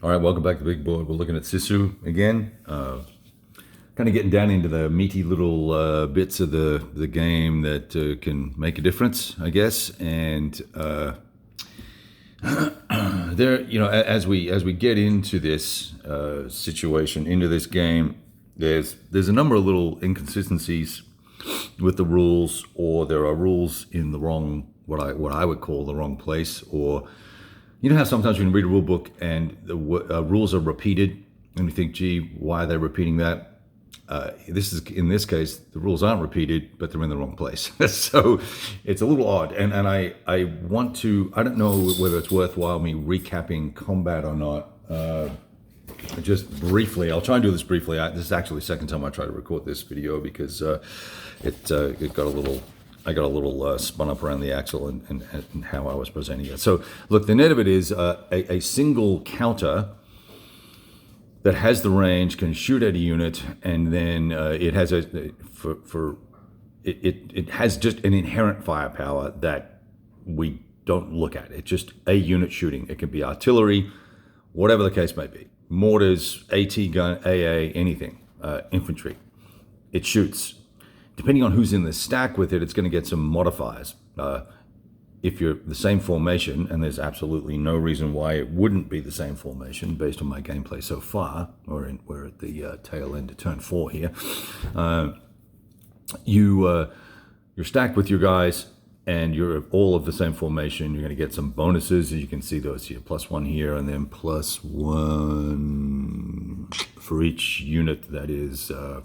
All right, welcome back to the big board. We're looking at Sisu again. Kind of getting down into the meaty little bits of the game that can make a difference, I guess. And there, as we get into this situation, into this game, there's a number of little inconsistencies with the rules, or there are rules in the wrong, what I would call the wrong place, or you know how sometimes you can read a rule book and the rules are repeated, and you think, gee, why are they repeating that? In this case, the rules aren't repeated, but they're in the wrong place. So it's a little odd. And I want to, I don't know whether it's worthwhile me recapping combat or not. Just briefly, I'll try and do this briefly. This is actually the second time I try to record this video because it got a little, I got a little spun up around the axle and how I was presenting it. So look, the net of it is a single counter that has the range can shoot at a unit, and then it has it has just an inherent firepower that we don't look at. It's just a unit shooting. It can be artillery, whatever the case may be, mortars, AT gun, AA, anything, infantry. It shoots. Depending on who's in the stack with it, it's going to get some modifiers. If you're the same formation, and there's absolutely no reason why it wouldn't be the same formation based on my gameplay so far, we're at the tail end of turn 4 here, you're stacked with your guys, and you're all of the same formation. You're going to get some bonuses, as you can see those here, +1 here, and then +1 for each unit that is the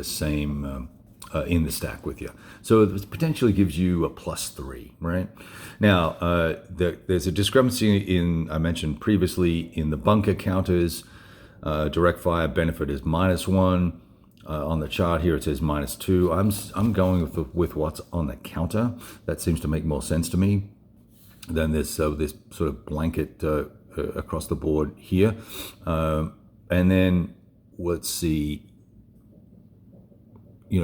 same in the stack with you. So it potentially gives you a +3, right? Now, there's a discrepancy I mentioned previously, in the bunker counters. Direct fire benefit is -1. On the chart here, it says -2. I'm going with what's on the counter. That seems to make more sense to me than this sort of blanket across the board here. And then let's see,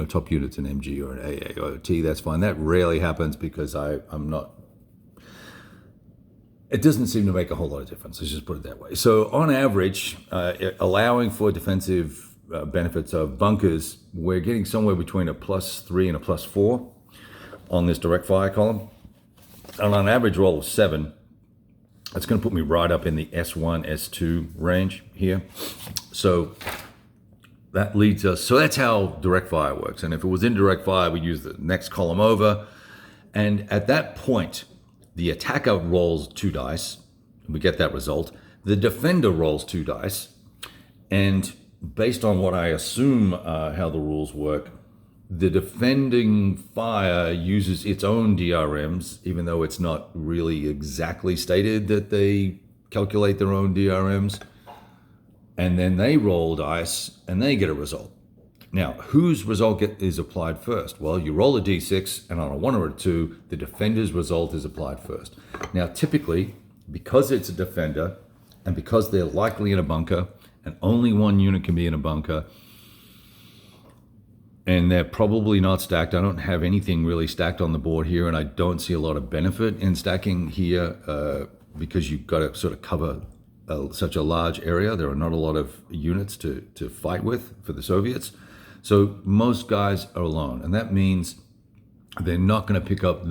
top units in MG or an AA or a T, that's fine. That rarely happens because I'm not, it doesn't seem to make a whole lot of difference. Let's just put it that way. So on average, allowing for defensive benefits of bunkers, we're getting somewhere between a +3 and a +4 on this direct fire column. And on an average roll of 7, that's going to put me right up in the S1, S2 range here. So that leads us, so that's how direct fire works. And if it was indirect fire, we'd use the next column over. And at that point, the attacker rolls 2 dice, and we get that result. The defender rolls 2 dice. And based on what I assume how the rules work, the defending fire uses its own DRMs, even though it's not really exactly stated that they calculate their own DRMs. And then they roll dice and they get a result. Now, whose result is applied first? Well, you roll a d6, and on a 1 or a 2, the defender's result is applied first. Now, typically, because it's a defender, and because they're likely in a bunker, and only 1 unit can be in a bunker, and they're probably not stacked. I don't have anything really stacked on the board here, and I don't see a lot of benefit in stacking here because you've got to sort of cover such a large area. There are not a lot of units to fight with for the Soviets. So most guys are alone, and that means they're not going to pick up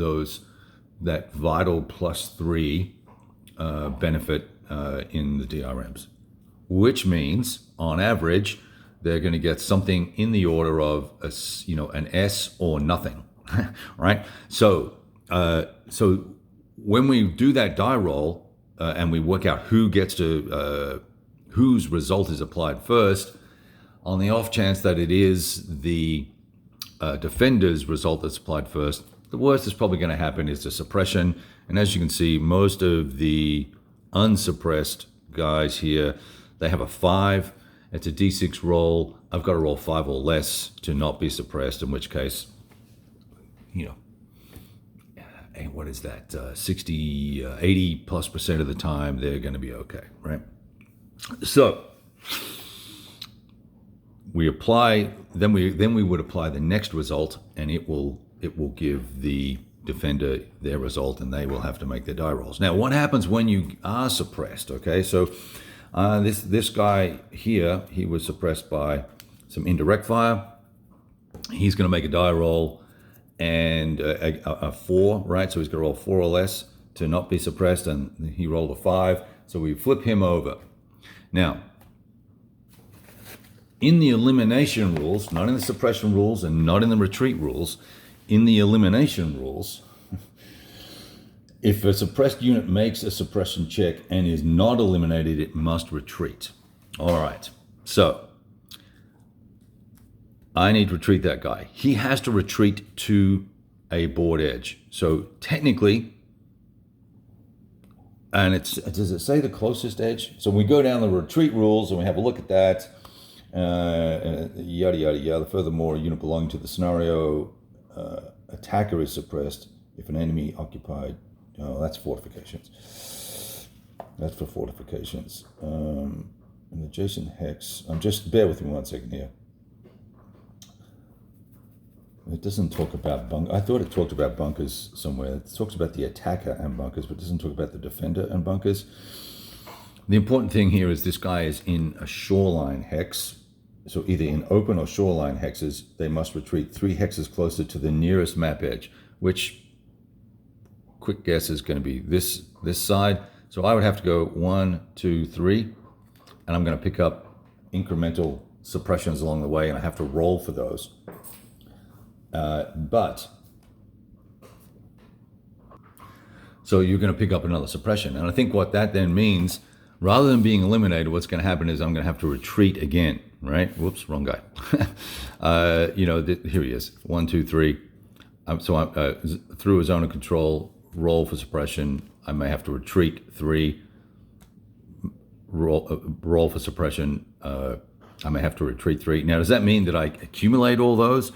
that vital +3 benefit in the DRMs, which means on average they're going to get something in the order of an S or nothing, right? So when we do that die roll, and we work out who gets to, whose result is applied first, on the off chance that it is the defender's result that's applied first, the worst that's probably going to happen is the suppression. And as you can see, most of the unsuppressed guys here, they have a 5. It's a d6 roll. I've got to roll 5 or less to not be suppressed, in which case, what is that, 60, 80+% of the time, they're going to be okay, right? So we apply, then we would apply the next result, and it will give the defender their result, and they will have to make their die rolls. Now, what happens when you are suppressed? Okay, so This guy here, he was suppressed by some indirect fire. He's going to make a die roll and a 4, right? So he's going to roll 4 or less to not be suppressed, and he rolled a 5. So we flip him over. Now, in the elimination rules, not in the suppression rules and not in the retreat rules, in the elimination rules, if a suppressed unit makes a suppression check and is not eliminated, it must retreat. All right, so I need to retreat that guy. He has to retreat to a board edge. So technically, and does it say the closest edge? So we go down the retreat rules and we have a look at that. Yada, yada, yada. Furthermore, a unit belonging to the scenario attacker is suppressed if an enemy occupied. Oh, that's fortifications. That's for fortifications. An adjacent hex. Just bear with me 1 second here. It doesn't talk about bunkers. I thought it talked about bunkers somewhere. It talks about the attacker and bunkers, but it doesn't talk about the defender and bunkers. The important thing here is this guy is in a shoreline hex. So either in open or shoreline hexes, they must retreat 3 hexes closer to the nearest map edge, which, quick guess, is going to be this side. So I would have to go 1, 2, 3, and I'm going to pick up incremental suppressions along the way, and I have to roll for those. So you're going to pick up another suppression. And I think what that then means, rather than being eliminated, what's going to happen is I'm going to have to retreat again, right? Whoops, wrong guy. Here he is, 1, 2, 3. Through a zone of control, roll for suppression. I may have to retreat 3, roll for suppression. I may have to retreat 3. Now, does that mean that I accumulate all those?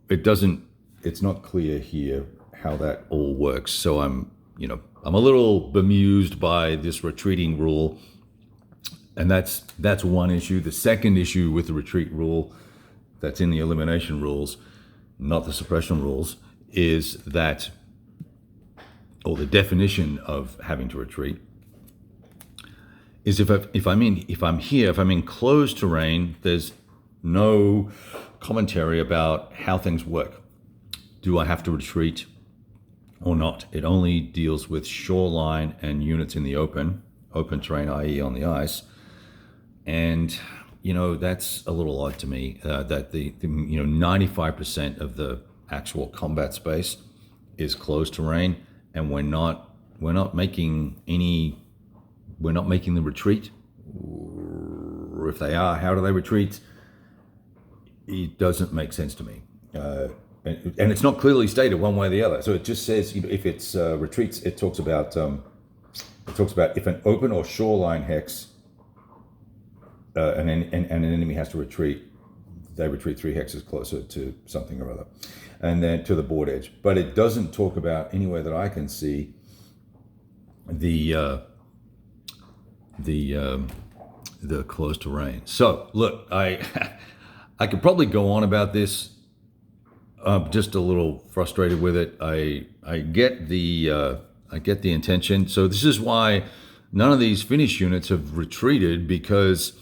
It doesn't. It's not clear here how that all works. So I'm a little bemused by this retreating rule, and that's one issue. The second issue with the retreat rule, that's in the elimination rules, not the suppression rules, is that, or the definition of having to retreat, is if I'm in closed terrain, there's no commentary about how things work. Do I have to retreat or not? It only deals with shoreline and units in the open terrain, i.e. on the ice. And, that's a little odd to me, that the 95% of the actual combat space is closed terrain, and we're not making the retreat. Or if they are, how do they retreat? It doesn't make sense to me, and it's not clearly stated one way or the other. So it just says, if it's retreats, it talks about if an open or shoreline hex, and an enemy has to retreat, they retreat 3 hexes closer to something or other, and then to the board edge. But it doesn't talk about anywhere that I can see the closed terrain. So look, I could probably go on about this. I'm just a little frustrated with it. I get the intention. So this is why none of these Finnish units have retreated, because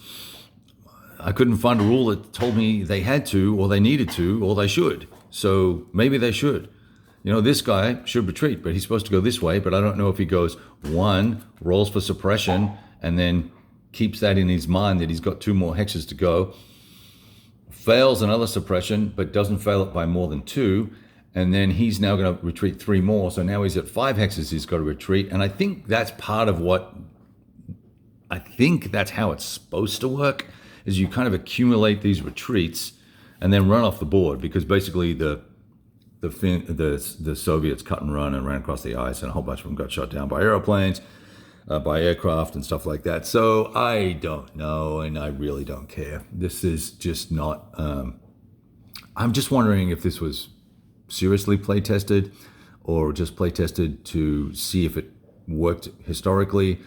I couldn't find a rule that told me they had to, or they needed to, or they should. So maybe they should. This guy should retreat, but he's supposed to go this way. But I don't know if he goes 1, rolls for suppression, and then keeps that in his mind that he's got 2 more hexes to go, fails another suppression, but doesn't fail it by more than 2, and then he's now going to retreat 3 more. So now he's at 5 hexes he's got to retreat. And I think that's part of that's how it's supposed to work, is you kind of accumulate these retreats and then run off the board, because basically the Soviets cut and run and ran across the ice, and a whole bunch of them got shot down by airplanes, by aircraft and stuff like that. So I don't know, and I really don't care. This is just not. I'm just wondering if this was seriously play tested, or just play tested to see if it worked historically.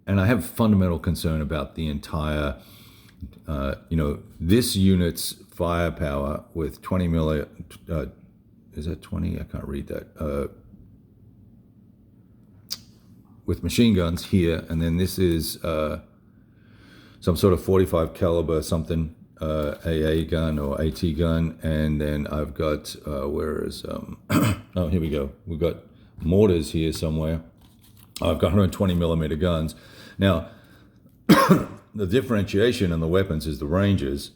And I have fundamental concern about the entire. This unit's firepower with 20 milli. Is that 20? I can't read that. with machine guns here, and then this is some sort of 45 caliber something, AA gun or AT gun, and then I've got where is oh, here we go. We've got mortars here somewhere. I've got 120 millimeter guns. Now, the differentiation in the weapons is the ranges,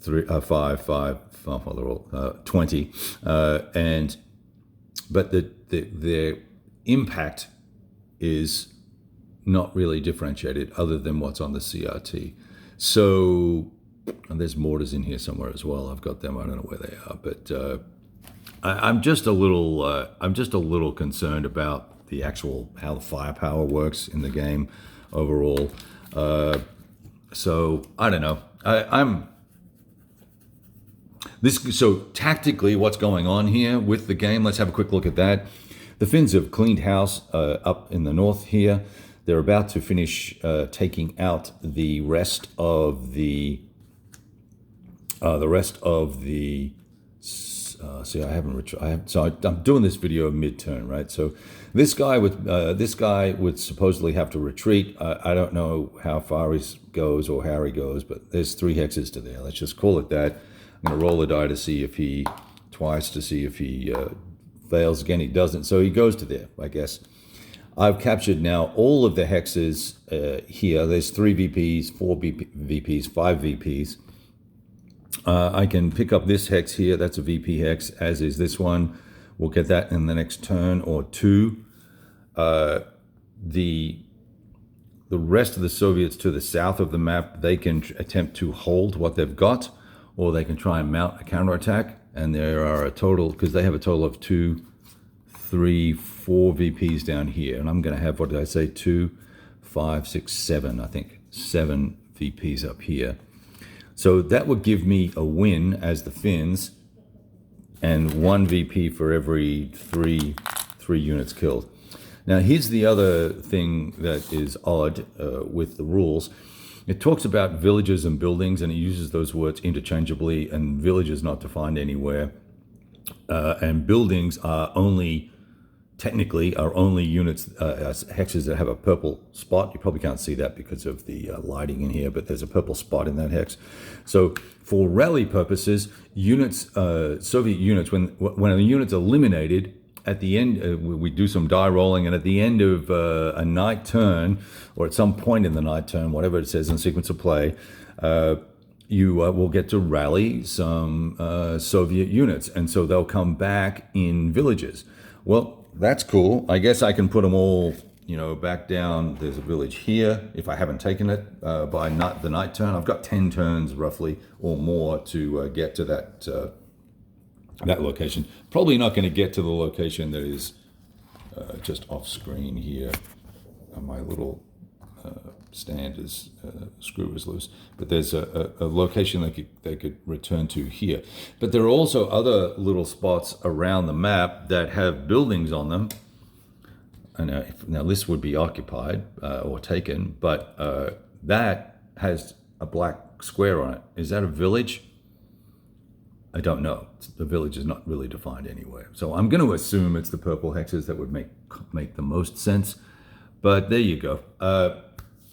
3, 5, 5, well, they're all 20, but the impact is not really differentiated other than what's on the CRT. So, and there's mortars in here somewhere as well. I've got them. I don't know where they are, but I'm just a little concerned about the actual how the firepower works in the game overall. So I don't know. So tactically, what's going on here with the game? Let's have a quick look at that. The Finns have cleaned house up in the north here. They're about to finish taking out the rest of the see, I'm doing this video mid-turn, right? So this guy would supposedly have to retreat. I don't know how far he goes or how he goes, but there's 3 hexes to there. Let's just call it that. I'm going to roll the die to see if he fails again. He doesn't, so he goes to there, I guess. I've captured now all of the hexes here. There's 3 VPs, 4 VPs, 5 VPs. I can pick up this hex here. That's a VP hex, as is this one. We'll get that in the next turn or 2. The rest of the Soviets to the south of the map, they can attempt to hold what they've got, or they can try and mount a counterattack. And there are a total, because they have a total of 2, 3, 4 VPs down here. And I'm going to have, what did I say, 2, 5, 6, 7, I think. 7 VPs up here. So that would give me a win as the Finns, and 1 VP for every 3 units killed. Now, here's the other thing that is odd with the rules. It talks about villages and buildings, and it uses those words interchangeably, and villages not defined anywhere. And buildings are only units, hexes that have a purple spot. You probably can't see that because of the lighting in here, but there's a purple spot in that hex. So for rally purposes, units, Soviet units, when a unit's eliminated, at the end, we do some die rolling, and at the end of a night turn, or at some point in the night turn, whatever it says in sequence of play, you will get to rally some Soviet units, and so they'll come back in villages. Well, that's cool. I guess I can put them all, back down. There's a village here if I haven't taken it by the night turn. I've got 10 turns roughly or more to get to that location. Probably not going to get to the location that is just off screen here. My little stand is screw is loose, but there's a location they could return to here. But there are also other little spots around the map that have buildings on them. And now this would be occupied or taken, but that has a black square on it. Is that a village? I don't know. The village is not really defined anywhere. So I'm going to assume it's the purple hexes that would make the most sense. But there you go.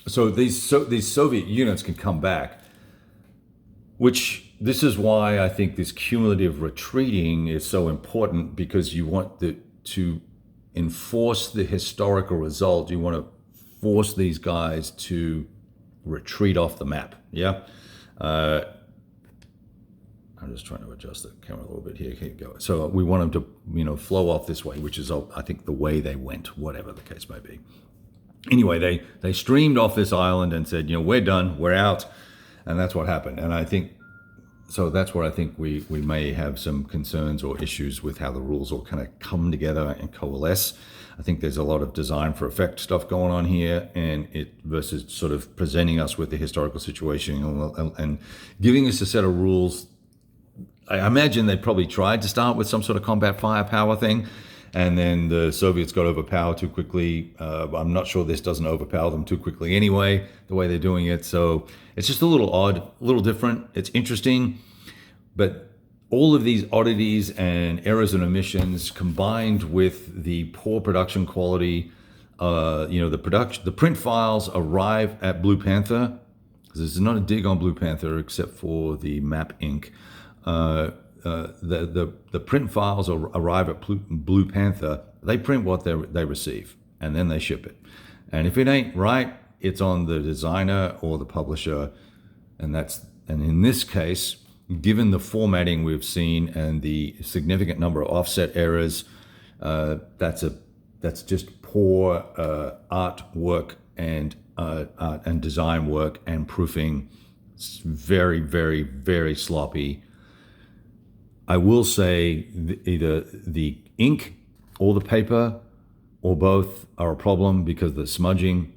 So these Soviet units can come back, which this is why I think this cumulative retreating is so important, because you want to enforce the historical result. You want to force these guys to retreat off the map. Yeah. I'm just trying to adjust the camera a little bit here. Keep going. So we want them to, flow off this way, which is, I think, the way they went, whatever the case may be. Anyway, they streamed off this island and said, we're done, we're out, and that's what happened. And I think, so that's where I think we may have some concerns or issues with how the rules all kind of come together and coalesce. I think there's a lot of design for effect stuff going on here, and it versus sort of presenting us with the historical situation and giving us a set of rules. I imagine they probably tried to start with some sort of combat firepower thing, and then the Soviets got overpowered too quickly. I'm not sure this doesn't overpower them too quickly anyway, the way they're doing it. So it's just a little odd, a little different. It's interesting, but all of these oddities and errors and omissions combined with the poor production quality the print files arrive at Blue Panther. This is not a dig on Blue Panther, except for the map ink. The print files arrive at Blue Panther. They print what they receive, and then they ship it. And if it ain't right, it's on the designer or the publisher. And in this case, given the formatting we've seen and the significant number of offset errors, that's just poor artwork and design work and proofing. It's very, very, very sloppy. I will say either the ink or the paper or both are a problem because of the smudging.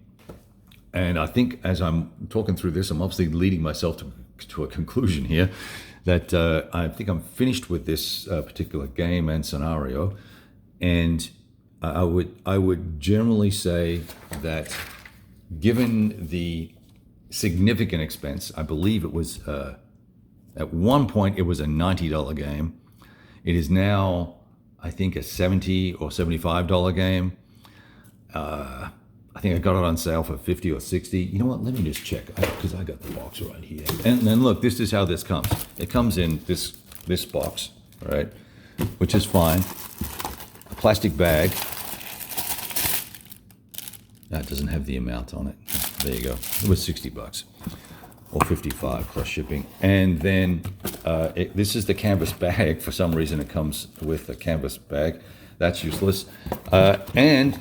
And I think as I'm talking through this, I'm obviously leading myself to a conclusion here that I think I'm finished with this particular game and scenario. And I would generally say that given the significant expense, I believe it was at one point it was a $90 game. It is now, I think, a $70 or $75 game. I think I got it on sale for $50 or $60. You know what? Let me just check because I got the box right here. And then look, this is how this comes. It comes in this box, right? Which is fine. A plastic bag. That doesn't have the amount on it. There you go. It was $60 or $55 plus shipping. And then this is the canvas bag. For some reason, it comes with a canvas bag. That's useless. And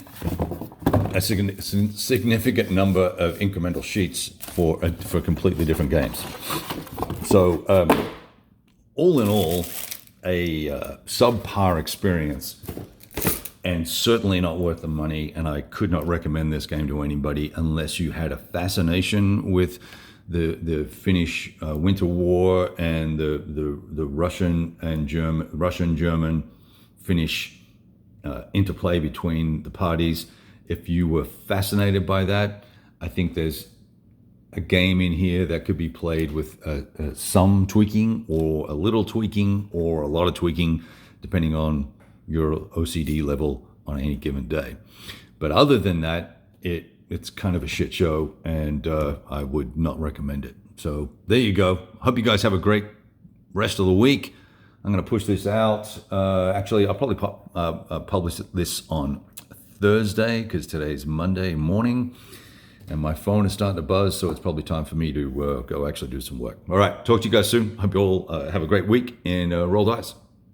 a significant number of incremental sheets for completely different games. So all in all, a subpar experience, and certainly not worth the money. And I could not recommend this game to anybody unless you had a fascination with the Finnish Winter War and the Russian German Finnish interplay between the parties. If you were fascinated by that, I think there's a game in here that could be played with some tweaking or a little tweaking or a lot of tweaking, depending on your OCD level on any given day. But other than that, it's kind of a shit show, and I would not recommend it. So there you go. Hope you guys have a great rest of the week. I'm going to push this out. Actually, I'll probably publish this on Thursday because today's Monday morning and my phone is starting to buzz, so it's probably time for me to go actually do some work. All right, talk to you guys soon. Hope you all have a great week, and roll dice.